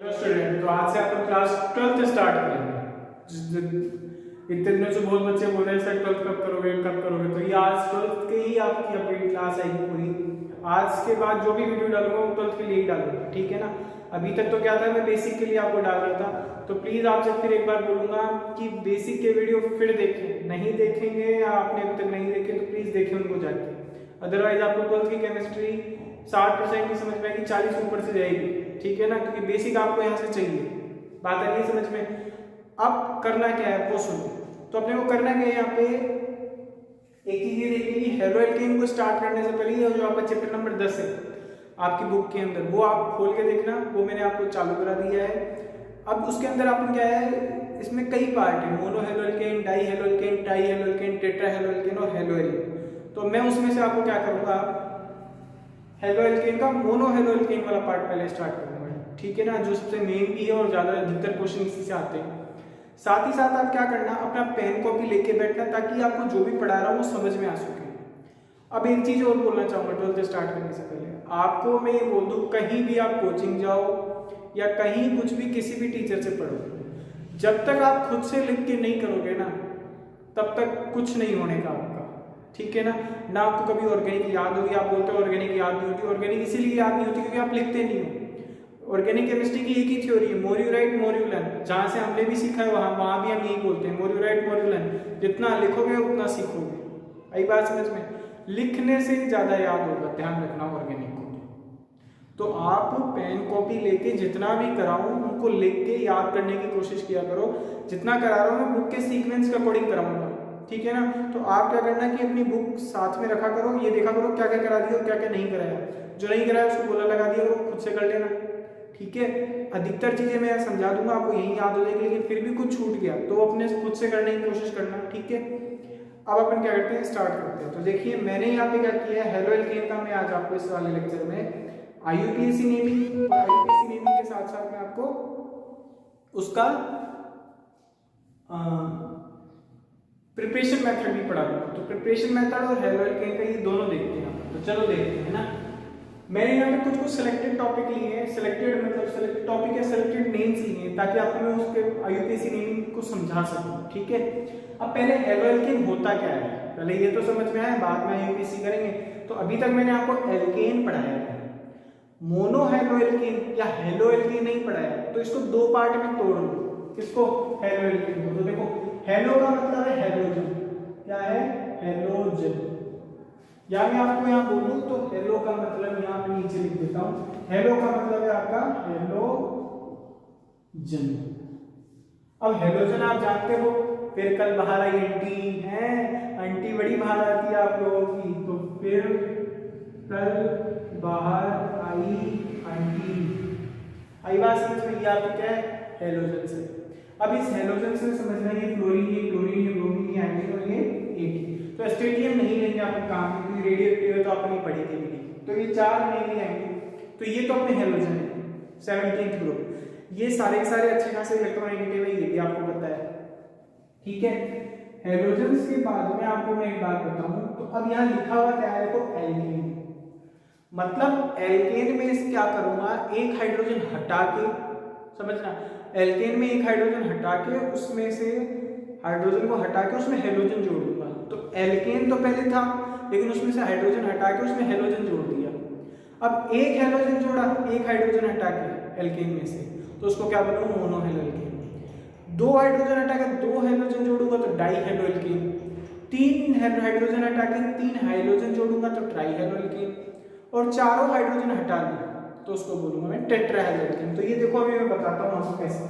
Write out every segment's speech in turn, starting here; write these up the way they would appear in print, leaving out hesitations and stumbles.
Student, तो आज से आप क्लास 12th स्टार्ट करेंगे। इतने दिनों से बहुत बच्चे बोल रहे हैं सर 12th कब करोगे, तो ये आज 12th के ही आपकी अपडेट क्लास आएगी पूरी। आज के बाद जो भी वीडियो डालूंगा वो 12th के लिए ही डालूंगा, ठीक है ना। अभी तक तो क्या था, मैं बेसिक के लिए आपको डाल रहा था, तो प्लीज आपसे फिर एक बार बोलूंगा कि बेसिक के वीडियो फिर देखें। नहीं देखेंगे या आपने अभी तक नहीं देखे तो प्लीज देखें उनको जाके, अदरवाइज आपको 12th की केमिस्ट्री 60% की समझ में आएगी, 40 ऊपर से जाएगी, ठीक है ना, क्योंकि बेसिक आपको यहाँ से चाहिए। बात आ गई समझ में। अब करना क्या है वो सुनो। तो अपने को करना क्या है, यहाँ पे एक चीज ये देखनी है, हेलो एल्केन को स्टार्ट करने से पहले जो आपका चैप्टर नंबर 10 है आपकी बुक के अंदर, वो आप खोल के देखना, वो मैंने आपको चालू करा दिया है। अब उसके अंदर आपको क्या है, इसमें कई पार्ट है, mono halo alkane, die halo alkane, try halo alkane, tetra halo alkane और हेलो एल्केन। तो मैं उसमें से आपको क्या करूंगा, हेलो एल्केन का मोनो हेलो एल्केन वाला पार्ट पहले स्टार्ट करूंगा, ठीक है ना, जो सबसे मेन भी है और ज्यादा अधिकतर क्वेश्चन इसी से आते हैं। साथ ही साथ आप क्या करना, अपना पेन कॉपी लेके बैठना ताकि आपको जो भी पढ़ा रहा हूं वो समझ में आ सके। अब एक चीज और बोलना चाहूंगा 12th स्टार्ट करने से पहले, आपको मैं ये बोल दूं, कहीं भी आप कोचिंग जाओ या कहीं कुछ भी किसी भी टीचर से पढ़ो, जब तक आप खुद से लिख के नहीं करोगे ना तब तक कुछ नहीं होने का आपका, ठीक है ना आपको कभी ऑर्गेनिक याद होगी, आप बोलते हो ऑर्गेनिक याद नहीं होती, ऑर्गेनिक इसीलिए याद नहीं होती क्योंकि आप लिखते नहीं हो। ऑर्गेनिक केमिस्ट्री की एक ही थ्योरी है, more you right more you learn, जहां से हमने भी सीखा है वहां भी हम यही बोलते हैं, more you right more you learn. जितना लिखोगे उतना सीखोगे, आई बात समझ में। लिखने से ज्यादा याद होगा, ध्यान रखना ऑर्गेनिक को। तो आप पेन कॉपी लेके जितना भी कराऊं उनको लिख के याद करने की कोशिश किया करो। जितना करा रहा हूं मैं बुक के सीक्वेंस के अकॉर्डिंग कराऊंगा, ठीक है ना। तो आप क्या करना कि अपनी बुक साथ में रखा करो, ये देखा करो क्या क्या करा दिया और क्या क्या नहीं कराया। जो नहीं कराया उसको बोला लगा दिया करो, खुद से कर लेना, ठीक है। अधिकतर चीजें मैं समझा दूंगा आपको, यही याद हो जाएगी, लेकिन फिर भी कुछ छूट गया तो अपने खुद से करने की कोशिश करना, ठीक है। अब अपन क्या करते हैं, स्टार्ट करते हैं। तो देखिए मैंने यहाँ पे क्या किया है, हेलो एल्केन का मैं आज आपको इस वाले लेक्चर में IUPAC नेमिंग और IUPAC नेमिंग के साथ साथ मैं आपको उसका प्रिपरेशन मेथड भी पढ़ा दूंगा। तो प्रिपरेशन मेथड और हेलो एल्केन का ये दोनों देखते हैं। तो चलो देखते हैं ना। मैंने यहाँ पे कुछ सिलेक्टेड टॉपिक लिए हैं, सिलेक्टेड मतलब सिलेक्टेड टॉपिक या सिलेक्टेड नेम्स लिए हैं ताकि आपको मैं उसके IUPAC नेमिंग को समझा सकूं, ठीक है। अब पहले हेलो एल्केन होता क्या है, पहले ये तो समझ में आया, बाद में IUPAC करेंगे। तो अभी तक मैंने आपको एल्केन पढ़ाया है, मोनो हेलो एल्केन या हेलो एल्केन नहीं पढ़ाया, तो इसको दो पार्ट में तोड़ लो। किसको, हेलो एल्केन को। तो देखो हेलो का मतलब है हेलोजन, क्या है, हेलोजन। या मैं आपको यहाँ बोलूं तो हेलो का मतलब यहाँ पे नीचे लिख देता हूं, हेलो का मतलब है आपका हेलोजन। अब हेलोजन आप जानते हो, फिर कल बाहर आई आंटी है, आंटी बड़ी बाहर आती है आप लोगों की, तो फिर कल बाहर आई आंटी, आई बात समझ में। आपको क्या है, हेलोजन से। अब इस हेलोजन से समझना ये फ्लोरीन, ये क्लोरीन, ये ब्रोमीन, ये आयोडीन और ये एटीन। तो स्टेटियम नहीं लेंगे अपन काम, क्योंकि रेडियोएक्टिव है तो आपने पढ़ी थी भी। तो ये चार नहीं आएंगे, तो ये तो अपने हेलोजन है 17th ग्रुप। ये सारे के सारे अच्छे खासे इलेक्ट्रोनेगेटिव है, ये भी आपको पता है, ठीक है। हेलोजन्स के बाद में आपको मैं एक बात बताऊं, तो अब यहाँ लिखा हुआ क्या है, तो एल्केन, मतलब एल्केन में इस क्या करूंगा, एक हाइड्रोजन हटा के, समझना, एल्केन में एक हाइड्रोजन हटा के उसमें से हाइड्रोजन को हटा के उसमें हेलोजन जोड़ दूंगा। तो एल्केन तो पहले था लेकिन उसमें से हाइड्रोजन हटा के उसमें हेलोजन जोड़ दिया। अब एक हेलोजन जोड़ा, एक हाइड्रोजन हटा के एल्केन में से, तो उसको क्या बोलूं, मोनो हेलो एल्केन। दो हाइड्रोजन हटा के दो हेलोजन जोड़ूंगा तो डाई हेलो एल्केन। तीन हाइड्रोजन हटा के तीन हाइड्रोजन जोड़ूंगा तो ट्राई हेलो एल्केन। और चारों हाइड्रोजन हटा दिया तो उसको बोलूंगा मैं टेट्रा हेलो एल्केन। तो ये देखो अभी मैं बताता हूँ आपको कैसे।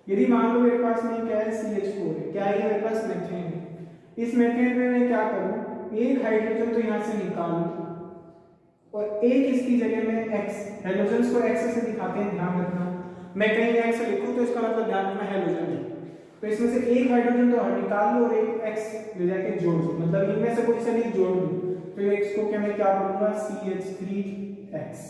यदि मान लो मेरे पास में क्या है, CH4 है, क्या है मेरे पास, मीथेन है। इस मीथेन में मैं क्या करूं, एक हाइड्रोजन तो यहां से निकालूं और एक इसकी जगह में X, हेलोजन्स को X से दिखाते हैं, ध्यान रखना। मैं कहीं X लिखूं तो इसका मतलब ध्यान रखना हेलोजन है। तो इसमें से एक हाइड्रोजन तो निकाल लो और एक X ले जाके जोड़ दो, मतलब इनमें से कोई सा नहीं जोड़ दो। तो X को क्या मैं क्या बोलूंगा, CH3X।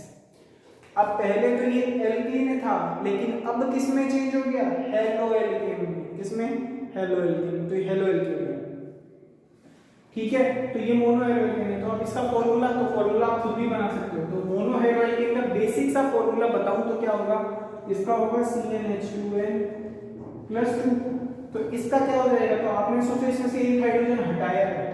अब पहले तो ये एल्केन था लेकिन अब किस में चेंज हो गया, हेलो एल्केन में। किसमें, हेलो एल्केन। तो ये हेलो एल्केन है, ठीक है। तो ये मोनो हेलो एल्केन है। तो अब इसका फॉर्मूला, तो फॉर्मूला आप खुद भी बना सकते हो। तो मोनो हेलो एल्केन का बेसिक सा फॉर्मूला बताऊं तो क्या होगा, इसका होगा CnH2n प्लस 2। तो इसका क्या हो जाएगा, तो आपने सोचा इसमें से एक हाइड्रोजन हटाया है,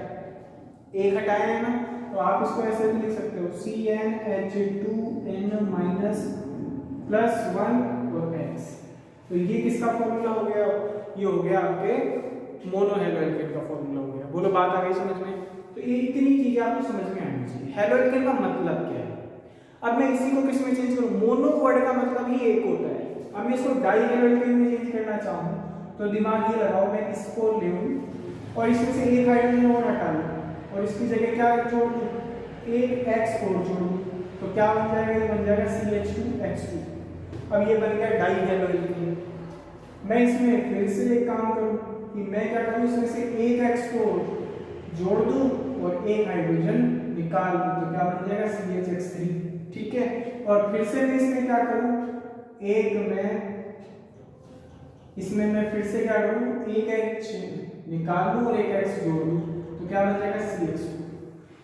एक हटाया है ना, तो आप इसको ऐसे भी लिख सकते हो CnH2n माइनस प्लस 1 और X। तो ये किसका फॉर्मूला हो गया, ये हो गया आपके मोनो हेलोएल्केन का फॉर्मूला हो गया। बोलो बात आ गई समझ में। तो ये इतनी चीजें आपको समझ में आनी चाहिए। हेलोएल्केन का मतलब क्या है। अब मैं इसी को किस में चेंज करूं, मोनो वर्ड का मतलब ही एक होता है। अब मैं इसको डाई हेलोएल्केन में चेंज करना चाहूं तो दिमाग ये लगाओ, मैं इसको लूं और इसमें से एक हाइड्रोजन और हटा लूं और इसकी जगह क्या जोड़ दूं, एक X और जोड़ दूं, तो क्या बन जाएगा, ये बन जाएगा CH2X2। अब ये बन गया डाई हेलोएल्केन। मैं इसमें फिर से एक काम करूं कि मैं क्या करूं, इसमें से एक X को जोड़ दूं और एक हाइड्रोजन निकाल दूं, तो क्या बन जाएगा CHX3। ठीक है, और फिर से मैं इसमें क्या करूं, इसमें मैं फिर से क्या करूं, एक H निकाल दूं और एक X जोड़ दूं, तो क्या बन जाएगा CH2।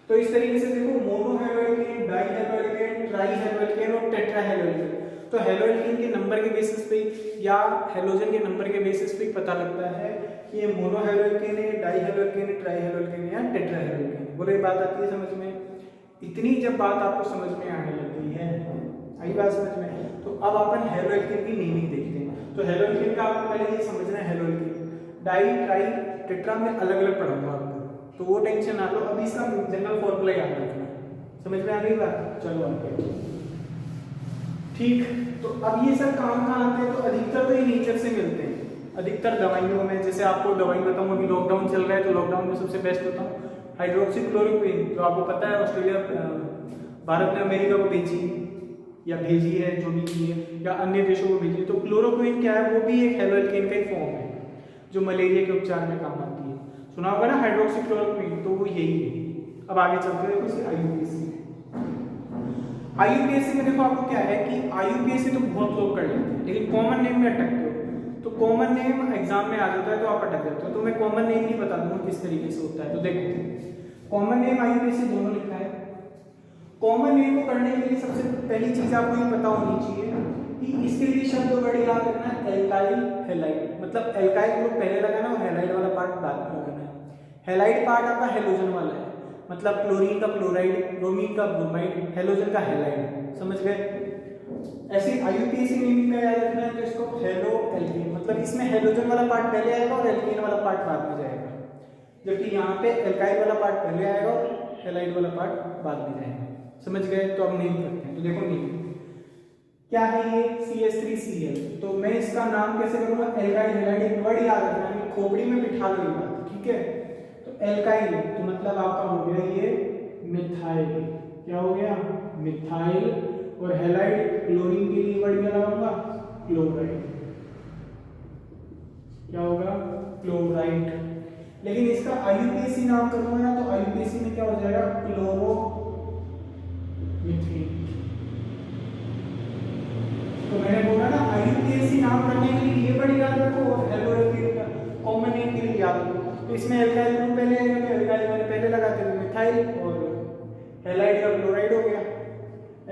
तो इस तरीके से देखो, mono haloalkane, di haloalkane, tri haloalkane और टेट्रा हेलोएल्केन। तो हेलोएल्केन के नंबर के बेसिस पे या हेलोजन के नंबर के बेसिस पे पता लगता है कि ये मोनो हेलोएल्केन है, डाई हेलोएल्केन है, ट्राई हेलोएल्केन है या टेट्रा हेलोएल्केन है। बोलो ये बात आती है समझ में। इतनी जब बात आपको समझ में आने लगी है, आई बात समझ में, तो अब अपन हेलोएल्केन की नेमिंग देखते हैं। तो हेलोएल्केन का आपको पहले ये समझना है, हेलोएल्केन डाई ट्राई टेट्रा में अलग अलग पढ़ूंगा आपको, तो वो टेंशन ना लो। अब इसका जनरल फॉर्मूला याद रखना, समझ में आ गई बात। चलो आगे, ठीक। तो अब ये सब काम कहाँ आते हैं, तो अधिकतर तो ये नेचर से मिलते हैं, अधिकतर दवाइयों में। जैसे आपको दवाई बताऊँ, अभी लॉकडाउन चल रहा है तो लॉकडाउन में सबसे बेस्ट बताऊँ हाइड्रोक्सीक्लोरोक्विन, जो आपको पता है ऑस्ट्रेलिया भारत ने अमेरिका को भेजी या भेजी है, जो भी की है, या अन्य देशों को भेजी। तो क्लोरोक्विन क्या है, वो भी एक हेलोएल्केन का ही फॉर्म है जो मलेरिया के उपचार में काम आती है। सुना होगा ना हाइड्रोक्सीक्लोरोक्विन, तो वो यही है। अब आगे चलते हैं उसे आईयूपीएसी। आईयूपीएसी में देखो आपको क्या है कि आईयूपीएसी तो बहुत लोग कर लेते हैं, लेकिन कॉमन नेम में अटकते हो। तो कॉमन नेम एग्जाम में आ जाता है तो आप अटक जाते हो। तो मैं कॉमन नेम नहीं बता दूंगा किस तरीके से होता है। तो देखो, कॉमन नेम आईयूपीएसी दोनों लिखा है। कॉमन नेम को करने के लिए सबसे पहली चीज आपको ये पता होनी चाहिए कि इसके लिए शब्द वर्ड याद रखना है, एल्काइल हैलाइड। मतलब एल्काइल ग्रुप पहले लगाना और हैलाइड वाला पार्ट बाद में लगाना है। हैलाइड पार्ट आपका हेलोजन वाला है, मतलब क्लोरीन का क्लोराइड, ब्रोमीन का ब्रोमाइड, हेलोजन का हैलाइड। समझ गए। ऐसे आईयूपीएसी नेमिंग का याद रखना है, तो इसको हेलो एल्केन, मतलब इसमें हेलोजन वाला पार्ट पहले आएगा और एल्केन वाला पार्ट बाद में जाएगा, जबकि यहाँ पे एल्काइल वाला पार्ट पहले आएगा और हैलाइड वाला पार्ट बाद में जाएगा। समझ गए। तो अब नेम करते हैं। तो देखो नेम क्या है, ये CH3Cl। तो मैं इसका नाम कैसे करूंगा, एल्काइल हैलाइड। एक वर्ड याद रखना है, खोपड़ी में बिठा लो ये बात, ठीक है। तो एल्काइल तो मतलब आपका हो गया ये मिथाइल, क्या हो गया मिथाइल, और हैलाइड क्लोरीन के लिए वर्ड क्या लगाऊंगा, क्लोराइड, क्या होगा क्लोराइड। लेकिन इसका आईयूपीएसी नाम करूंगा ना, तो आईयूपीएसी में क्या हो जाएगा, क्लोरोमीथेन। तो मैंने बोला ना आईयूपीएसी नाम करने के लिए ये वर्ड याद रखो और हेलोएल्केन का कॉमन नेम के लिए याद रखो। तो इसमें एल्काइल ग्रुप पहले आएगा, तो एल्काइल वाले पहले लगाते हैं मिथाइल, और हैलाइड का क्लोराइड हो गया।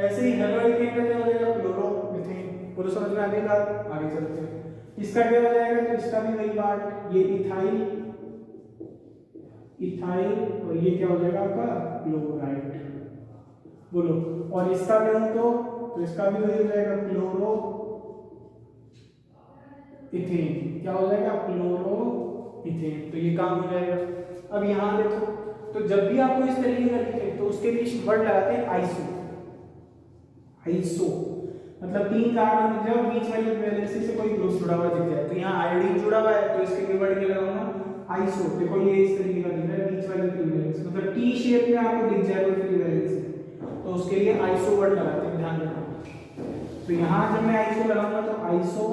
ऐसे ही हेलोएल्केन का क्या हो जाएगा, क्लोरोमीथेन। पूरा समझ में आ गई बात। आगे चलते हैं। इसका क्या हो जाएगा, तो इसका भी वही पार्ट, ये इथाइल, इथाइल, और ये क्या हो जाएगा आपका क्लोराइड। बोलो। और इसका भी तो इसका भी वही हो जाएगा, क्लोरो इथेन, क्या हो जाएगा क्लोरो इथेन। तो ये काम हो जाएगा। अब यहां देखो, तो जब भी आपको इस तरीके का लिखे तो उसके लिए वर्ड लगाते हैं आइसो। आइसो मतलब 3 कार्बन दिख जाए, बीच वाली वैलेंसी से कोई ग्रुप जुड़ा हुआ दिख जाए। तो यहाँ आयोडीन जुड़ा हुआ है, तो इसके लिए वर्ड क्या लगाऊंगा, आइसो। देखो ये इस तरीके का दिख रहा है, बीच वाली फ्री वैलेंसी, मतलब टी शेप में आपको दिख जाए कोई फ्री वैलेंसी, तो उसके लिए आइसो वर्ड लगाते हैं, ध्यान रखना। तो यहाँ जब मैं आइसो लगाऊंगा तो आइसो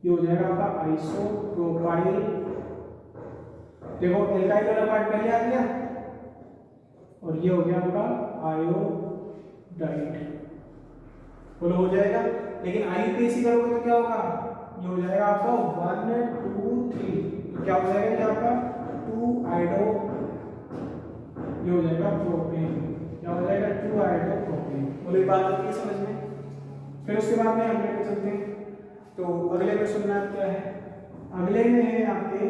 ये हो जाएगा आपका आइसो प्रोपाइल। देखो एल्काइल वाला पार्ट पहले आ गया, और ये हो गया आपका आयोडाइड। बोलो हो जाएगा। लेकिन आईयूपीएसी करोगे तो क्या होगा, ये हो जाएगा आपका 1 2 3, क्या हो जाएगा, क्या आपका 2 आयोडो, ये हो जाएगा प्रोपेन, क्या हो जाएगा 2 आयोडो प्रोपेन। बोलो बात आती है समझ में। फिर उसके बाद में अगले पे चलते हैं। तो अगले में सुनना क्या है, अगले में है आपके,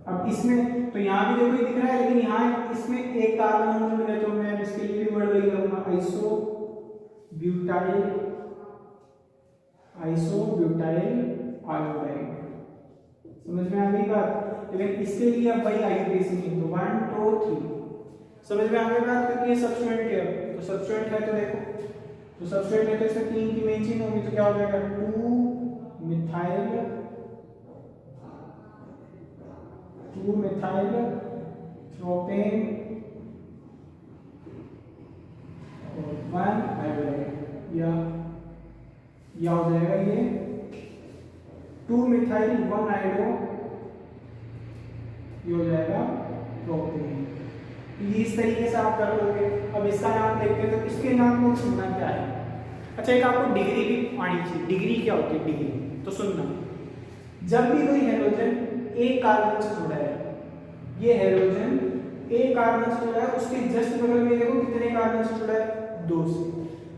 अब इसमें तो यहाँ भी देखो दिख रहा है, लेकिन यहाँ इसमें एक कार्बन मिले तो मैं इसके लिए भी वर्ड वही करूंगा, आइसोब्यूटाइल आयोडाइड। समझ में आ गई बात। लेकिन इसके लिए अब वही आईयूपीएसी नहीं, तो 1 2 3 समझ में आ गई बात, क्योंकि ये सब्स्टिट्यूएंट है। तो सब्स्टिट्यूएंट है तो देखो, तो सब्स्टिट्यूएंट है तो इसमें 3 की मेन चेन होगी, तो क्या हो जाएगा 2 मिथाइल प्रोपेन और 1 आयोडाइड, या हो जाएगा ये 2 मिथाइल 1 आयोडो, ये हो जाएगा प्रोपेन। ये इस तरीके से आप कर लोगे। अब इसका नाम देखते हैं, तो इसके नाम को सुनना क्या है। अच्छा, एक आपको डिग्री भी आनी चाहिए। डिग्री क्या होती है डिग्री, तो सुनना, जब भी कोई हेलोजन एक कार्बन से जुड़ा है, ये हेलोजन एक कार्बन से जुड़ा है, उसके जस्ट बगल में देखो कितने कार्बन से जुड़ा है, 2 से।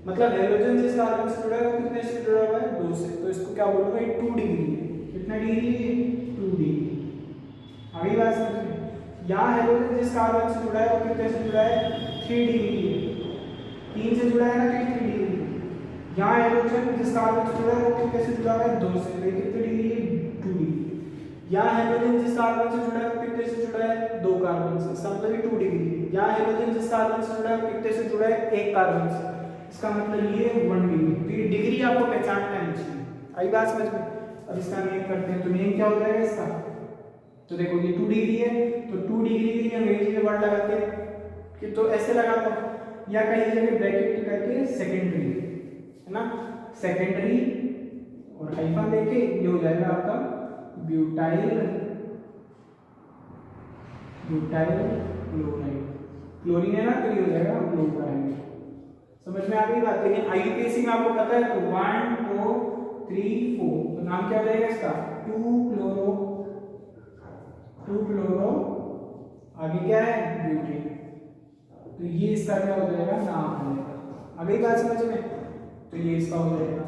मतलब हेलोजन जिस कार्बन से जुड़ा है वो कितने से जुड़ा हुआ है, 2 से। तो इसको क्या बोलूंगा, 2 डिग्री है। कितना डिग्री है, 2 डिग्री। आगे बात समझ में। यहाँ हेलोजन जिस कार्बन से जुड़ा है वो कितने से जुड़ा है, 3 डिग्री है। 3 से जुड़ा है ना, तो 3 डिग्री। यहाँ हेलोजन जिस कार्बन से जुड़ा है वो कितने से जुड़ा है, 2 से। तो कितनी डिग्री है, 2 डिग्री। यहाँ हेलोजन जिस कार्बन से जुड़ा है वो कितने से जुड़ा है, 2 कार्बन से। इसका मतलब 2 डिग्री। यहाँ हेलोजन जिस कार्बन से जुड़ा है वो कितने से जुड़ा है, 1 कार्बन से। इसका मतलब ये 1 डिग्री। तो ये डिग्री आपको पहचानना है चाहिए। आई बात समझ में। अब इसका नेम करते हैं, तो नेम क्या हो जाएगा इसका, तो देखो ये 2 डिग्री है, तो 2 डिग्री के लिए अंग्रेजी में वर्ड लगाते हैं कि तो ऐसे लगाता हूं, या कहीं जगह ब्रैकेट करके सेकेंडरी, है ना, सेकेंडरी और हाइफन देके ये हो जाएगा आपका ब्यूटाइल क्लोराइड। क्लोरीन है ना, तो ये हो जाएगा क्लोराइड। समझ में आ गई बात। लेकिन आईयूपीएसी में आपको पता है, तो 1 2 3 4, तो नाम क्या हो जाएगा इसका, 2 क्लोरो, आगे क्या है, ब्यूटेन। तो ये इसका क्या हो जाएगा, नाम हो जाएगा। आगे बात समझ में। तो ये इसका हो जाएगा।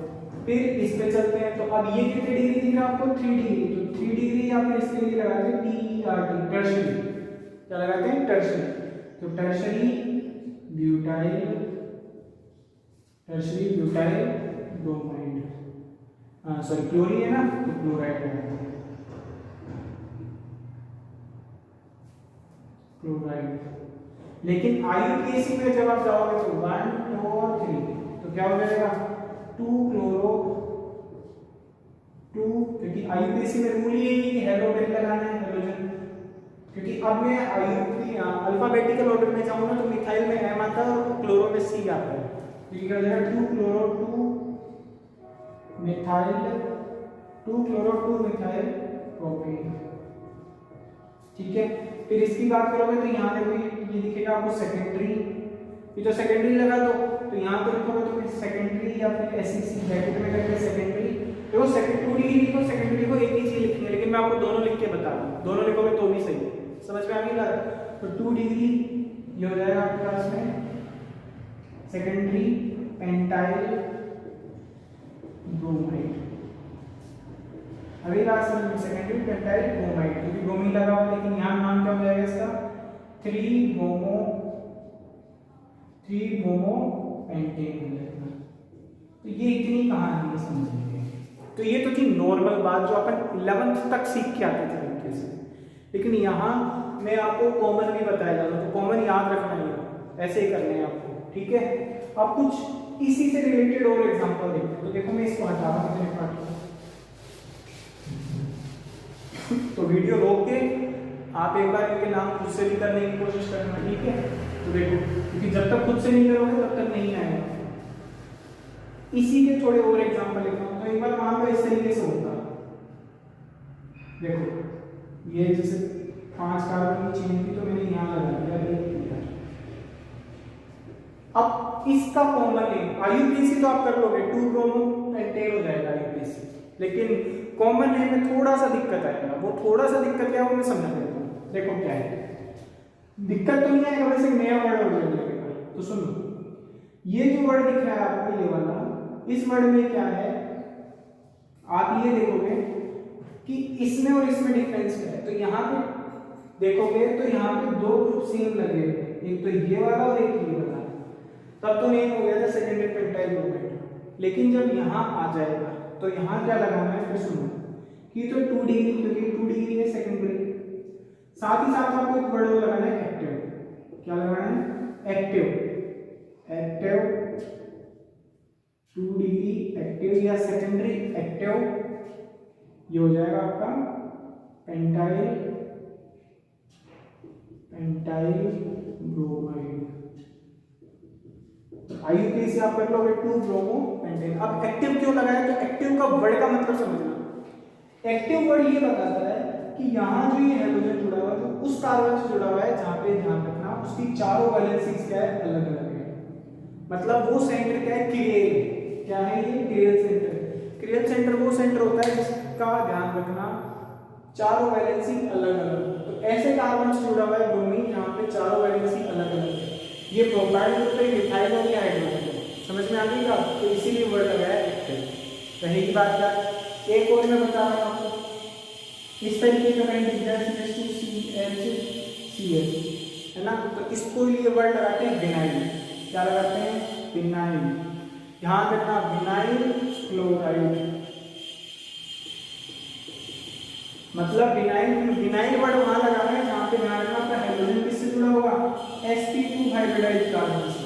फिर इस पे चलते हैं, तो अब ये कितने डिग्री दिख रहा है आपको, 3 डिग्री। तो 3 डिग्री या फिर इसके लिए लगाते हैं TERT, टर्शरी। क्या लगाते हैं, टर्शरी। तो tertiary butyl bromide, sorry chlorine है ना, तो क्लोराइड लगाते हैं, क्लोराइड। लेकिन आईयूपीएसी में जब आप जाओगे तो 1 2 और 3, तो क्या हो जाएगा, 2 क्लोरो 2, क्योंकि आईयूपीएसी में रूल ये है कि हेलोजन लगाना है, हेलोजन। क्योंकि अब मैं आईयूपी अल्फाबेटिकल ऑर्डर में जाऊंगा तो मिथाइल में M आता है और क्लोरो में C आता है। तो ये क्या हो जाएगा, 2 क्लोरो 2 मिथाइल प्रोपेन। ठीक है। फिर इसकी बात करोगे तो यहाँ देखो ये दिखेगा आपको सेकेंडरी, ये तो सेकेंडरी लगा दो, तो यहाँ तो लिखोगे तो फिर सेकेंडरी या फिर SEC ब्रैकेट में करके सेकेंडरी। देखो सेकेंडरी लिखो, सेकेंडरी को एक ही चीज लिखनी है, लेकिन मैं आपको दोनों लिख के बता रहा हूँ, दोनों लिखोगे तो भी सही। समझ में आ गई बात। तो 2 डिग्री ये हो जाएगा आपके पास में सेकेंडरी पेंटाइल ब्रोमाइड। अभी बात समझ में, सेकेंडरी पेंटाइल ब्रोमाइड, क्योंकि ब्रोमीन लगा हुआ, लेकिन यहाँ नाम क्या हो जाएगा इसका, 3 ब्रोमो पेंटेन हो जाएगा। तो ये इतनी कहानी है, समझ लीजिए। तो ये तो थी नॉर्मल बात जो अपन 11th तक सीख के आते थे तरीके से। लेकिन यहाँ मैं आपको कॉमन भी बताया जा रहा हूँ, तो कॉमन याद रखना है, ऐसे ही करने हैं आपको। ठीक है। अब कुछ इसी से रिलेटेड और एग्जांपल देखते हैं। तो देखो मैं इसको हटा रहा हूँ, तो वीडियो रोक के आप एक बार इनके नाम खुद से भी करने की कोशिश करना। ठीक है। तो देखो, क्योंकि जब तक खुद से नहीं करोगे तब तक नहीं आएगा। इसी के थोड़े और एग्जांपल लिखता हूँ। तो एक बार मान लो इस तरीके से होता, देखो ये जैसे 5 कार्बन की चेन थी, तो मैंने यहाँ लगा दिया। अब इसका कॉमन नेम आईयूपीएसी तो आप कर लोगे, 2 ब्रोमो पेंटेन हो जाएगा आईयूपीएसी। लेकिन कॉमन नेम में थोड़ा सा दिक्कत आएगा। वो थोड़ा सा दिक्कत क्या है वो मैं समझा देता हूँ। देखो क्या है दिक्कत, तो नहीं आएगा, वैसे नया वर्ड हो जाएगा। तो सुनो, ये जो वर्ड दिख रहा है आपको, ये वाला, इस वर्ड में क्या है, आप ये देखोगे कि इसमें और इसमें डिफरेंस क्या है। तो यहाँ पे देखोगे तो यहाँ पे दो ग्रुप सेम लगे हुए, एक तो ये वाला और एक ये वाला, तब तो नेम हो गया था सेकेंडरी पेंटाइल ब्रोमाइड। लेकिन जब यहाँ आ जाएगा तो यहाँ क्या लगाना है, फिर सुनो कि तो 2 डिग्री, क्योंकि 2 डिग्री है सेकेंडरी। साथ ही साथ आपको एक वर्ड लगाना है एक्टिव। क्या लगाना है, एक्टिव। एक्टिव 2 डिग्री एक्टिव या सेकेंडरी एक्टिव, ये हो जाएगा आपका पेंटाइल ब्रोमाइड। आईयूपीएसी आप कर लोगे 2 ब्रोमो पेंटाइल। अब एक्टिव क्यों लगाया, तो एक्टिव का वर्ड का मतलब समझना। एक्टिव वर्ड ये बताता है कि यहाँ जो ये हाइड्रोजन जुड़ा हुआ है तो उस कार्बन से जुड़ा हुआ है जहाँ पे, ध्यान रखना, उसकी चारों वैलेंसीज क्या है, अलग अलग है। मतलब वो सेंटर क्या है, किरेल। क्या है ये, किरेल सेंटर। किरेल सेंटर वो सेंटर होता है जिसका, ध्यान रखना, चारों वैलेंसी अलग अलग। तो ऐसे कार्बन से जुड़ा हुआ है ब्रोमीन जहाँ पे चारों वैलेंसी अलग अलग है। ये प्रोपाइल ग्रुप है, मिथाइल और ये हाइड्रोजन है। समझ में आ गई बात, तो इसीलिए वर्ड लगाया एक्टिव। रहेगी बात क्या, एक और मैं बता रहा हूँ आपको, इस तरीके का कहीं दिख जाए CH2CH है ना, तो इसको लिए वर्ड लगाते हैं विनाइल। क्या लगाते हैं, विनाइल। ध्यान रखना, विनाइल क्लोराइड, मतलब विनाइल वर्ड वहां लगाना है जहां पे, ध्यान रखना, आपका हाइड्रोजन किससे जुड़ा होगा, sp2 हाइब्रिडाइज्ड कार्बन से।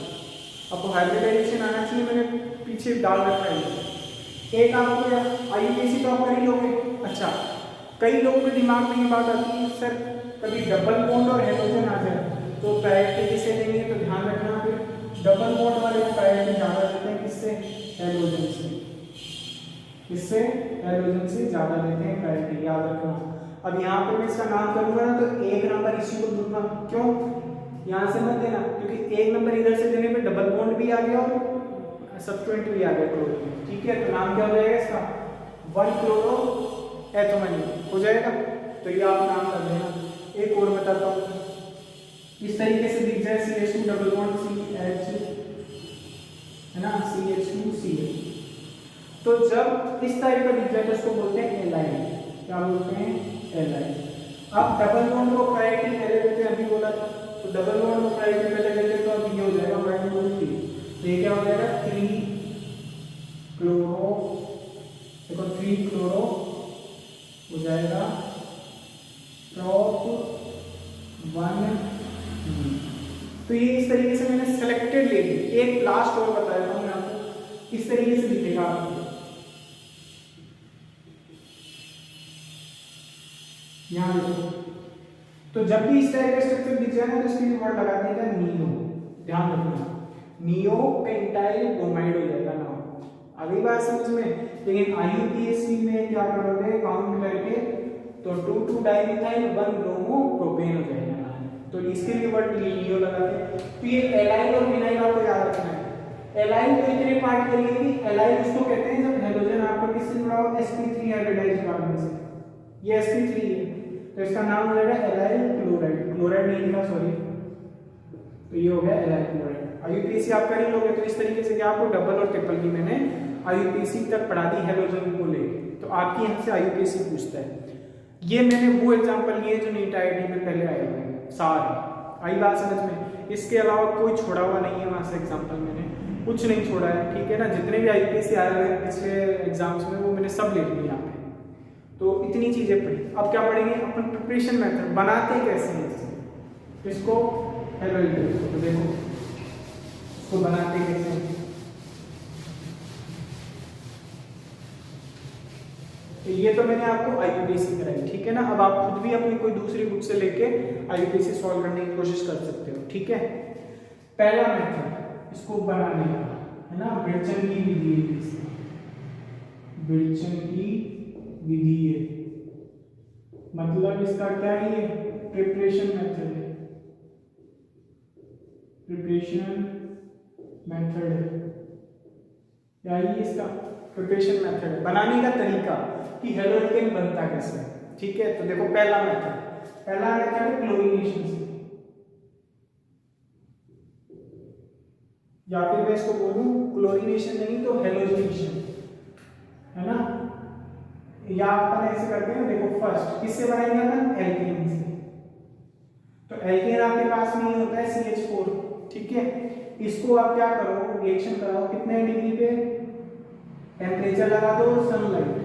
आपको हाइब्रिडाइजेशन आना चाहिए, मैंने पीछे डाल रखा है। एक आपको आईयूपीएसी तो आप कर ही लोगे। अच्छा, कई लोगों के दिमाग में ये बात आती है, सर कभी डबल बॉन्ड और हाइड्रोजन आ जाए तो प्रायोरिटी किसे देंगे, तो ध्यान रखना, फिर डबल बॉन्ड वाले को प्रायोरिटी ज्यादा देते हैं, किससे, हाइड्रोजन से। इससे हाइड्रोजन से ज्यादा देते हैं प्रायोरिटी, याद रखना। अब यहाँ पे मैं इसका नाम करूंगा ना, तो 1 नंबर इसी को दूंगा। क्यों, यहाँ से मत देना, क्योंकि 1 नंबर इधर से देने पे डबल बॉन्ड भी आ गया और सब्स्टिट्यूएंट भी आ गया क्लोरीन। ठीक है, तो नाम क्या हो जाएगा इसका, 1 क्लोरो एथोमाइन हो जाएगा। तो ये आप नाम कर देना। एक और बताता हूँ, इस तरीके से दिख जाए CH2 डबल बॉन्ड CH है ना, CH2CH। तो जब इस टाइप का दिख जाए तो उसको बोलते हैं एलाइन। क्या बोलते हैं, एलाइन। अब डबल बॉन्ड को प्रायोरिटी पहले देते हैं, अभी बोला था, तो डबल बॉन्ड को प्रायोरिटी पहले देते तो अब ये हो जाएगा 1 2 3। तो ये क्या हो जाएगा, 3 क्लोरो, देखो 3 क्लोरो हो जाएगा prop 1। तो ये इस तरीके से मैंने सेलेक्टेड ले ली। एक लास्ट और बता देता हूँ मैं आपको, इस तरीके से दिखेगा आपको, यहाँ देखो। तो जब भी इस टाइप का स्ट्रक्चर दिख जाए ना, तो इसके लिए वर्ड लगा देगा नियो। ध्यान रखना, नियो पेंटाइल ब्रोमाइड हो जाएगा नाम। अगली बात समझ में। लेकिन आईयूपीएसी में क्या करोगे, काउंट करके, तो 2 डाइमिथाइल 1 ब्रोमो प्रोपेन हो जाएगा। तो इसके लिए वर्ड नियो लगाते हैं। तो ये एलाइन और विनाइल आपको याद रखना है। एलाइन तो इतने पार्ट के लिए भी, एलाइन उसको कहते हैं जब हाइड्रोजन आपका किससे जुड़ा हो, sp3 हाइब्रिडाइज्ड कार्बन से। ये sp3 है, तो इसका नाम हो जाएगा एलाइल क्लोराइड। क्लोराइड नहीं लिखा, सॉरी। तो ये हो गया एलाइल क्लोराइड। आईयूपीएसी आप कर ही लोगे। तो इस तरीके से क्या आपको डबल और ट्रिपल की मैंने आईयूपीएसी तक पढ़ा दी हाइड्रोजन को लेके। तो आपकी यहाँ से आईयूपीएसी पूछता है। ये मैंने वो एग्जांपल लिए जो नीट आईआईटी में पहले आए हुए हैं सारे। आई बात समझ में। इसके अलावा कोई छोड़ा हुआ नहीं है वहाँ से एग्जांपल, मैंने कुछ नहीं छोड़ा है। ठीक है ना, जितने भी आईयूपीएसी आए हुए हैं पिछले एग्जाम्स में वो मैंने सब ले लिए यहाँ पे। तो इतनी चीजें पढ़ी। अब क्या पढ़ेंगे अपन, प्रिपरेशन मेथड, बनाते कैसे हैं इससे, इसको हेलो तो देखो इसको बनाते कैसे हैं। तो ये तो मैंने आपको आईयूपीएसी कराई, ठीक है ना। अब आप खुद भी अपनी कोई दूसरी बुक से लेके आईयूपीएसी सॉल्व करने की कोशिश कर सकते हो, ठीक है। पहला मेथड इसको बनाने का है ना, विल्सन की विधि है, विल्सन की विधि है। मतलब इसका क्या है, ये प्रिपरेशन मेथड है, प्रिपरेशन मेथड है। क्या ये इसका प्रिपरेशन मेथड है, बनाने का तरीका कि हेलो एल्केन बनता कैसे है। ठीक है, तो देखो पहला मेथड है क्लोरीनेशन से, या फिर मैं इसको बोलूं क्लोरीनेशन नहीं तो हेलोजिनेशन, है ना। या अपन ऐसे करते हैं, देखो फर्स्ट किससे बनाएंगे अपन, एल्केन से। तो एल्केन आपके पास में ही होता है CH4, ठीक है। इसको आप क्या करो, रिएक्शन कराओ कितने डिग्री पे, टेम्परेचर लगा दो सनलाइट।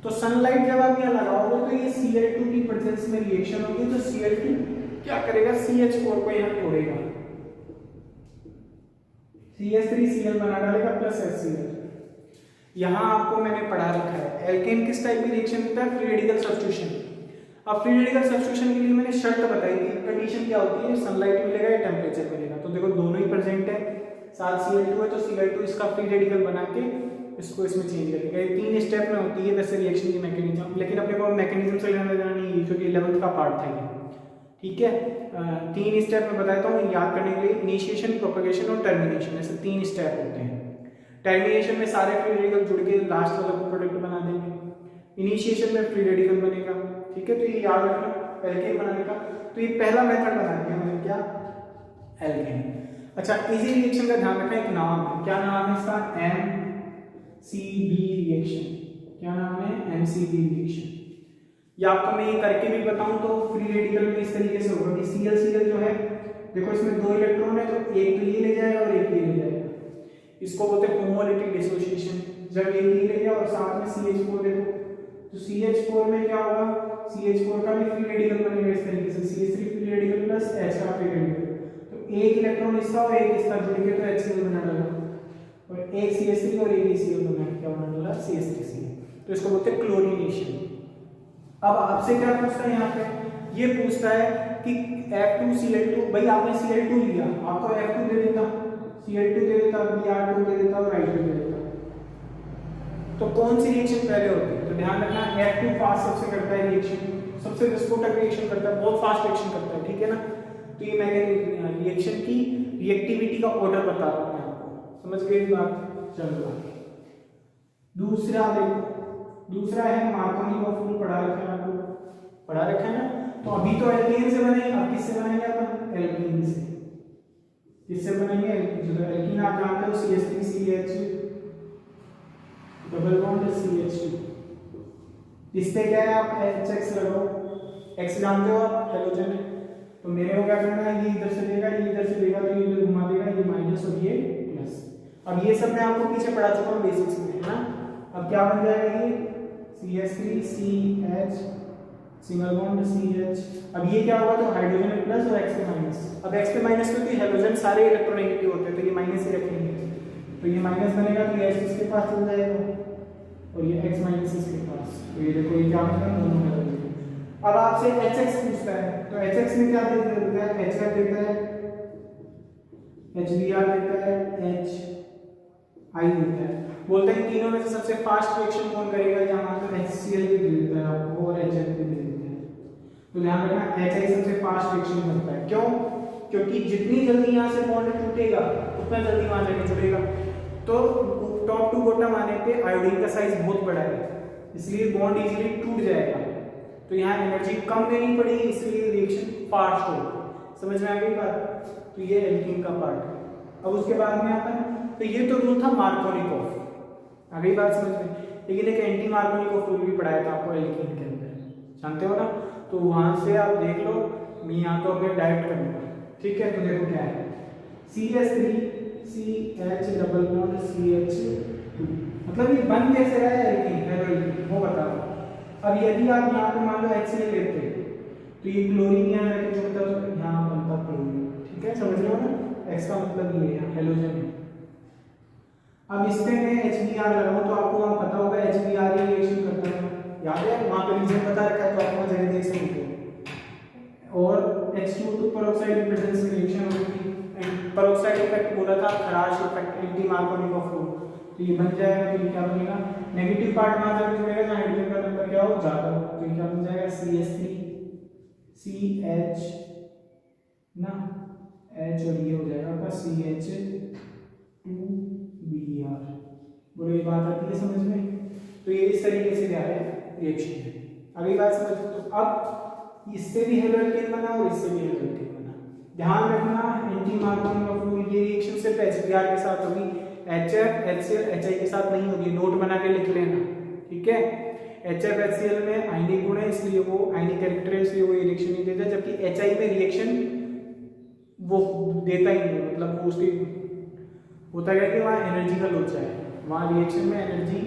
तो सनलाइट जब आप यहाँ लगाओगे तो ये Cl2 की प्रेजेंस में रिएक्शन होगी, तो Cl2 क्या करेगा, CH4 को यहाँ तोड़ेगा, CH3Cl बना डालेगा प्लस HCl। यहाँ आपको मैंने पढ़ा रखा है एल्केन किस टाइप की रिएक्शन होता है, फ्री रेडिकल सब्स्टिट्यूशन। अब फ्री रेडिकल सब्स्टिट्यूशन के लिए मैंने शर्त बताई थी, कंडीशन क्या होती है, सनलाइट मिलेगा या टेम्परेचर मिलेगा। तो देखो दोनों ही प्रेजेंट है, साथ Cl2 है तो Cl2 इसका फ्री रेडिकल बना के इसको इसमें चेंज करेगा। ये 3 स्टेप में होती है वैसे रिएक्शन की मैकेनिज्म, लेकिन अपने को मैकेनिज्म से लेना देना नहीं है क्योंकि 11th का पार्ट था ये, ठीक है। 3 स्टेप में बताता हूँ याद करने के लिए, इनिशिएशन, प्रोपगेशन और टर्मिनेशन, ऐसे 3 स्टेप होते हैं। टर्मिनेशन में सारे फ्री रेडिकल जुड़ के लास्ट वाला को प्रोडक्ट बना देंगे, इनिशिएशन में फ्री रेडिकल बनेगा, ठीक है। तो ये याद रखना एल्केन बनाने का। तो ये पहला मेथड बना दिया मैंने, क्या, एल्केन। अच्छा, इसी रिएक्शन का ध्यान रखना, एक नाम है, क्या नाम है इसका, MCB रिएक्शन। क्या नाम है, MCB रिएक्शन। या आपको मैं ये करके भी बताऊं तो फ्री रेडिकल में इस तरीके से होगा कि Cl जो है, देखो इसमें 2 इलेक्ट्रॉन है तो एक तो ये ले जाएगा और एक ये ले जाएगा, इसको बोलते हैं होमोलिटिक डिसोसिएशन। जब एक ये ले गया और साथ में CH4 देखो, तो CH4 में क्या होगा, CH4 का भी फ्री रेडिकल बनेगा इस तरीके से, CH3 free radical plus H का फ्री रेडिकल। तो एक इलेक्ट्रॉन इसका और एक इसका जुड़ के तो HCl बना डाला, और एक CH3 और एक HCl बना के क्या बना डाला, CH3Cl। तो इसको बोलते हैं क्लोरीनेशन। अब आपसे क्या पूछता है यहाँ पे, ये पूछता है कि F2Cl2, भाई आपने Cl2 लिया, आपको F2 दे देता, Cl2 दे देता, Br2 दे देता और I2 दे देता, तो कौन सी रिएक्शन पहले होती है। तो ध्यान रखना F2 फास्ट सबसे करता है रिएक्शन, सबसे विस्फोटक रिएक्शन करता है, बहुत फास्ट रिएक्शन करता है, ठीक है ना। तो ये मैं रिएक्शन की रिएक्टिविटी का ऑर्डर बता रहा हूँ आपको, समझ गए इस बात। चलो दूसरा देखो, दूसरा है मार्कोनिकोव रूल, पढ़ा रखा है आपको, पढ़ा रखा है ना। तो अभी तो एल्केन से बनेगा, अब किससे बनेंगे अपन, एल्कीन से। किससे बनेंगे, एल्कीन आप जानते हो CH3CH डबल बॉन्ड CH2, इस पे क्या है, आप HX लगाओ, X जानते हो आप, हेलोजन है। तो मेरे को क्या करना है, ये इधर से देगा, ये इधर से देगा, तो ये इधर घुमा देगा, ये माइनस और ये प्लस। अब ये सब मैं आपको पीछे पढ़ा चुका हूँ बेसिक्स में, है ना। अब क्या बन जाएगा, ये CH3CH सिंगल बॉन्ड CH। अब ये क्या होगा, तो हाइड्रोजन में प्लस और X पे माइनस। अब X पे माइनस क्योंकि हेलोजन सारे इलेक्ट्रोनेगेटिव होते हैं तो ये माइनस ही रखेंगे, तो ये माइनस बनेगा, तो ये H इसके पास चल जाएगा और ये X माइनस इसके पास। तो ये देखो ये क्या बनेगा, दोनों हेलोजन। अब आपसे HX पूछता है, तो HX में क्या देता है, H देता है, HBr देता है, HI देता है। बोलते हैं तीनों में से सबसे फास्ट रिएक्शन कौन करेगा, यहाँ तो HCl भी दे देता है आपको और HF भी दे देता है। तो ध्यान रखना HI सबसे फास्ट रिएक्शन करता है, क्यों, क्योंकि जितनी जल्दी यहाँ से बॉन्ड टूटेगा उतना जल्दी वहां जाके जुड़ेगा। तो टॉप टू बॉटम आने पे आयोडीन का साइज बहुत बड़ा है, इसलिए बॉन्ड इजीली टूट जाएगा। तो यहाँ एनर्जी कम देनी पड़ेगी, इसलिए रिएक्शन फास्ट हो। समझ में आ गई बात। तो ये एल्कीन का पार्ट है। अब उसके बाद में आता है, तो ये तो रूल था मार्कोनिकोव, आ गई बात समझ में। लेकिन एक एंटी मार्कोनिकोव रूल भी पढ़ाया था आपको एल्कीन के अंदर, जानते हो ना। तो वहां से आप देख लो, मैं यहाँ तो अभी डायरेक्ट करूंगा, ठीक है। तो देखो क्या है, CH3CH डबल बॉन्ड CH2, मतलब ये बन कैसे रहा है एल्कीन, वो बता रहा हूं। अब यदि आप यहाँ पे मान लो HCl लेते तो ये क्लोरीन यहाँ रखे जोड़ता तो यहाँ बनता क्लोरीन, ठीक है, समझ रहे हो ना। X का मतलब ये है हेलोजन है। अब इस पे मैं HBr लगाऊं तो आपको वहाँ पता होगा HBr ये रिएक्शन करता है, याद है, वहाँ पे रीजन बता रखा है तो आप वहाँ जगह देख सकते हो। और H2 पेरोक्साइड की प्रेजेंस में रिएक्शन होगी, पेरोक्साइड इफेक्ट बोला था, खराश इफेक्ट, एंटी मार्कोनिकोव रूल। तो ये बन जाएगा, तो ये क्या बनेगा, नेगेटिव पार्ट वहां जाकर जुड़ेगा जहां हाइड्रोजन का नंबर क्या हो ज्यादा हो। तो ये क्या बन जाएगा, CH3CH ना H, और ये हो जाएगा आपका CH2Br। बोलो ये बात आती है समझ में। तो ये इस तरीके से क्या है रिएक्शन है। अगली बात समझ। तो अब इससे भी हेलो एल्केन बना और इससे भी हेलो एल्केन बना, ध्यान रखना एंटी मार्कोनी रूल, ये रिएक्शन सिर्फ HBr के साथ होगी, HF HCl HI के साथ नहीं होगी, नोट बना के लिख लेना, ठीक है। HF HCl में आयनिक गुण है इसलिए वो आयनिक कैरेक्टर है इसलिए वो रिएक्शन नहीं देता, जबकि HI में रिएक्शन वो देता ही नहीं, मतलब वो उसकी होता है कि वहाँ एनर्जी का लोचा है, वहाँ रिएक्शन में एनर्जी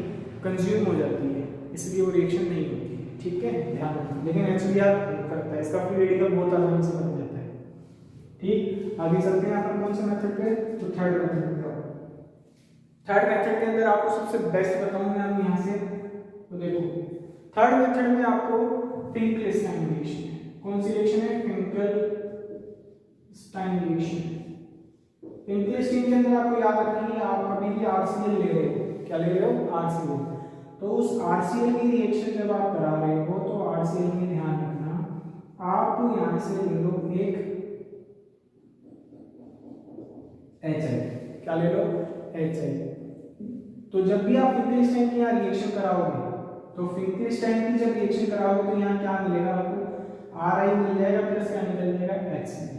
कंज्यूम हो जाती है इसलिए वो रिएक्शन नहीं होती है, ठीक है, ध्यान रखना। लेकिन HBr करता है, इसका फ्री रेडिकल बहुत आसानी से बन जाता है, ठीक। आगे चलते हैं अपन कौन से मेथड पे, तो थर्ड मेथड पे। थर्ड मेथड के अंदर आपको सबसे बेस्ट बताऊंगा हम यहाँ से, तो देखो थर्ड मेथड में आपको फिंकलस्टाइन रिएक्शन है, कौन सी रिएक्शन है, फिंकलस्टाइन रिएक्शन। फिंकलस्टाइन के अंदर आपको याद रखना है आप कभी भी RCl ले रहे हो, क्या ले रहे हो, RCl, तो उस RCl की रिएक्शन जब आप करा रहे हो तो RCl में ध्यान रखना आप यहाँ से ले लो एक HI, क्या ले लो, HI। तो जब भी आप फिंकलस्टाइन की यहाँ रिएक्शन कराओगे तो फिंकलस्टाइन की जब रिएक्शन कराओगे तो यहाँ क्या मिलेगा आपको, RI मिल जाएगा प्लस क्या निकल जाएगा, HCl,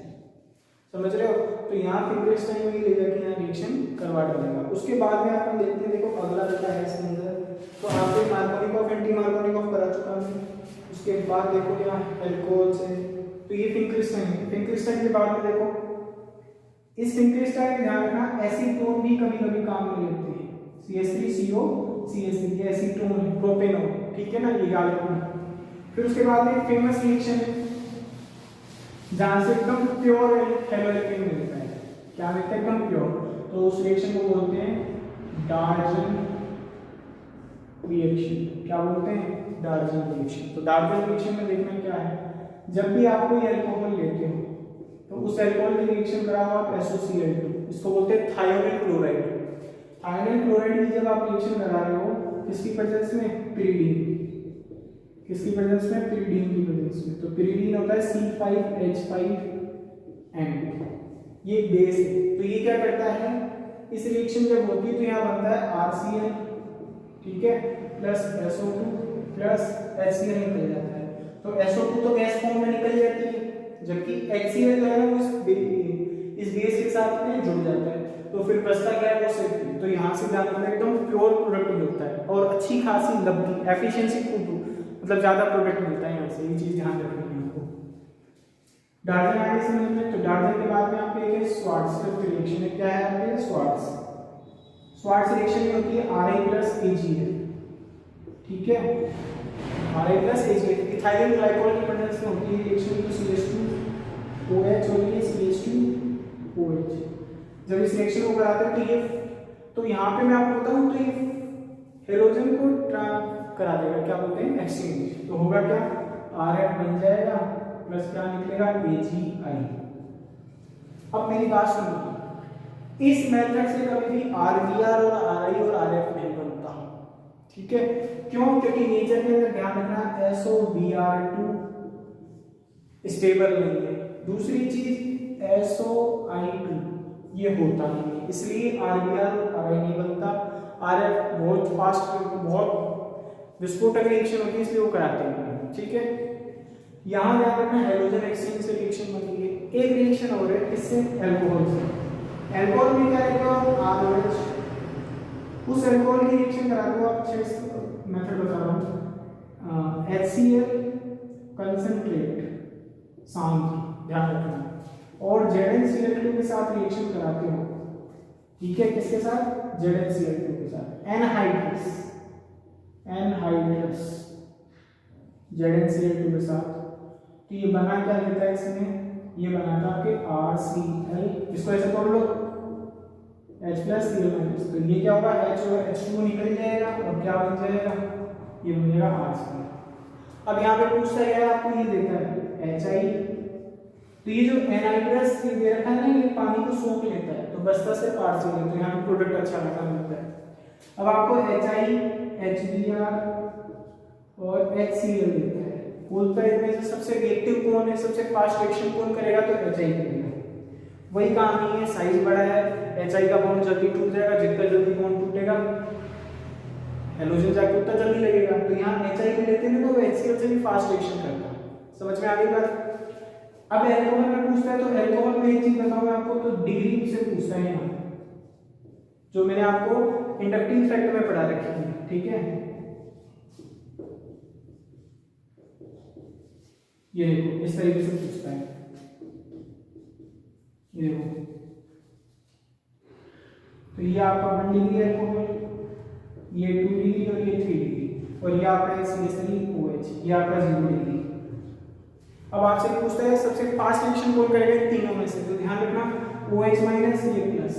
समझ रहे हो। तो यहाँ फिंकलस्टाइन में ले जाके यहाँ रिएक्शन करवा डालेगा। उसके बाद में अपन देखते हैं, देखो अगला रहता है इसके अंदर, तो आपको मार्कोनिकॉफ एंटी मार्कोनिकॉफ करा चुका हूँ। उसके बाद देखो यहाँ एल्कोहल से, तो ये फिंकलस्टाइन है। फिंकलस्टाइन के बाद में देखो इस फिंकलस्टाइन में ध्यान रखना एसीटोन भी कभी कभी काम में लेते हैं, CH3CO CH3 ये एसीटोन है, प्रोपेनॉल, ठीक है ना, ये याद रखना। फिर उसके बाद में फेमस रिएक्शन है जहां से एकदम प्योर हेलोजेन मिलता है, क्या मिलता है, एकदम प्योर, तो उस रिएक्शन को बोलते हैं डार्जन रिएक्शन। क्या बोलते हैं, डार्जन रिएक्शन। तो डार्जन रिएक्शन में देखना क्या है, जब भी आप कोई अल्कोहल लेते हो तो उस अल्कोहल की रिएक्शन कराओ आप SOCl2, इसको बोलते हैं थायोनिल क्लोराइड। थायोनिल क्लोराइड की जब आप रिएक्शन करा रहे हो किसकी प्रेजेंस में, पिरीडीन, किसकी प्रेजेंस में, पिरीडीन की प्रेजेंस में। तो पिरीडीन होता है C5H5N, ये बेस है। तो ये क्या करता है, इस रिएक्शन जब होती है तो यहाँ बनता है RCl, ठीक है, प्लस SO2 प्लस HCl निकल जाता है। तो SO2 तो गैस फॉर्म में निकल जाती है, जबकि HCl जो है ना इस बेस के साथ में जुड़ जाता है, तो फिर बचता क्या है, वो सिर्फ। तो यहाँ से ध्यान रखना एकदम प्योर प्रोडक्ट मिलता है और अच्छी खासी लंबी एफिशिएंसी खूब, मतलब ज्यादा प्रोडक्ट मिलता है यहाँ से, ये चीज ध्यान रखनी है आपको। डार्जन आगे समझ में, तो डार्जन के बाद में आपके एक स्वार्ट्ज रिएक्शन है, क्या है आपके, स्वार्ट्ज रिएक्शन में होती है Ra प्लस AgL, ठीक है, Ra plus AgL ethyl glycol की प्रेजेंस में होती है रिएक्शन, तो CH2OH और ये CH2OH। जब इस रिएक्शन को कराते हैं तो यहाँ पे मैं आपको बताऊं तो ये हेलोजन को करा देगा, क्या बोलते हैं, एक्सचेंज। तो होगा क्या, RF बन जाएगा प्लस क्या निकलेगा, AgI। अब मेरी बात सुनो, इस मेथड से कभी भी RBr और RI और RF नहीं बनता, ठीक है, क्यों, क्योंकि नेचर के अंदर ध्यान रखना SOBr2 स्टेबल नहीं है, दूसरी चीज SOI2 ये होता नहीं है, इसलिए RBr और RI नहीं बनता। RF बहुत फास्ट, बहुत विस्फोटक रिएक्शन होती है इसलिए वो कराते हैं, ठीक है। यहाँ ध्यान रखना हेलोजन एक्सचेंज से रिएक्शन बनती है। एक रिएक्शन हो रहा है किससे, एल्कोहल से। एल्कोहल में क्या रहेगा, RH, उस एल्कोहल की रिएक्शन करा दो आप, मेथड बता रहा हूँ, HCl कंसंट्रेट सांद्र, ध्यान रखना, और ZnCl2 के साथ रिएक्शन कराते हो, ठीक है, किसके साथ, ZnCl2 के साथ, एनहाइड्रस ZnCl2 के साथ। तो ये बना क्या लेता है इसमें, ये बनाता आपके RCl, इसको ऐसे पढ़ लो H+Cl-। तो ये क्या होगा, H और H2 निकल जाएगा और क्या बन जाएगा, ये बन जाएगा RCl। अब यहाँ पे पूछता है आपको, ये देता है HI, तो ये जो एनहाइड्रस दे रखा है ना, ये पानी को सोख लेता है, तो बचता सिर्फ RCl है, तो यहाँ पे प्रोडक्ट अच्छा खासा मिलता है। अब आपको HI, HBr और HCl देता है, बोलता है इनमें से सबसे रिएक्टिव कौन है, सबसे फास्ट रिएक्शन कौन करेगा, तो HI करेगा। वही कहानी है, साइज बड़ा है, HI का बॉन्ड जल्दी टूट जाएगा, जितना जल्दी बॉन्ड टूटेगा हेलोजन जाके उतना जल्दी लगेगा। तो यहाँ HI को लेते हैं तो वो HCl से भी फास्ट रिएक्शन करता है, समझ में आ गई बात। अब एल्कोहल में पूछता है तो एल्कोहल में एक चीज बताऊंगा आपको, तो डिग्री से पूछता है यहाँ, जो मैंने आपको इंडक्टिव फैक्टर में पढ़ा रखी थी, ठीक है। ये देखो इस तरीके से पूछता है, ये देखो, तो ये आपका 1 डिग्री एल्कोहल, ये 2 डिग्री और ये 3 डिग्री, और ये आपका CH3OH, ये आपका 0 डिग्री। अब आपसे पूछता है सबसे फास्ट रिएक्शन कौन करेगा इन तीनों में से, तो ध्यान रखना OH माइनस ये प्लस,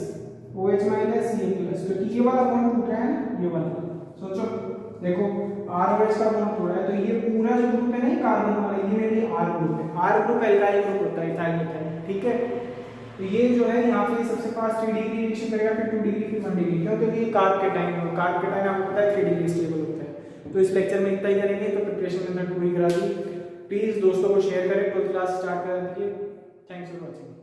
OH माइनस ये प्लस, क्योंकि ये वाला बॉन्ड टूट रहा है ना, ये वाला, सोचो देखो ROH का बॉन्ड टूटा है, तो ये पूरा जो ग्रुप है ना कार्बन वाला, ये मेरे लिए R ग्रुप है। R ग्रुप एल्काइल ग्रुप होता है, इथाइल मिथाइल, ठीक है। तो ये जो है यहाँ पे सबसे फास्ट 3 डिग्री रिएक्शन करेगा, फिर 2 डिग्री, फिर 1 डिग्री, क्यों? क्योंकि ये कार्ब केटाइन है, कार्ब केटाइन आपको पता है 3 डिग्री स्टेबल होता है। तो इस लेक्चर में इतना ही करेंगे, तो प्रिपरेशन मैंने पूरी करा दी। प्लीज दोस्तों को शेयर करें, 12th क्लास स्टार्ट करा दीजिए। Thanks for watching.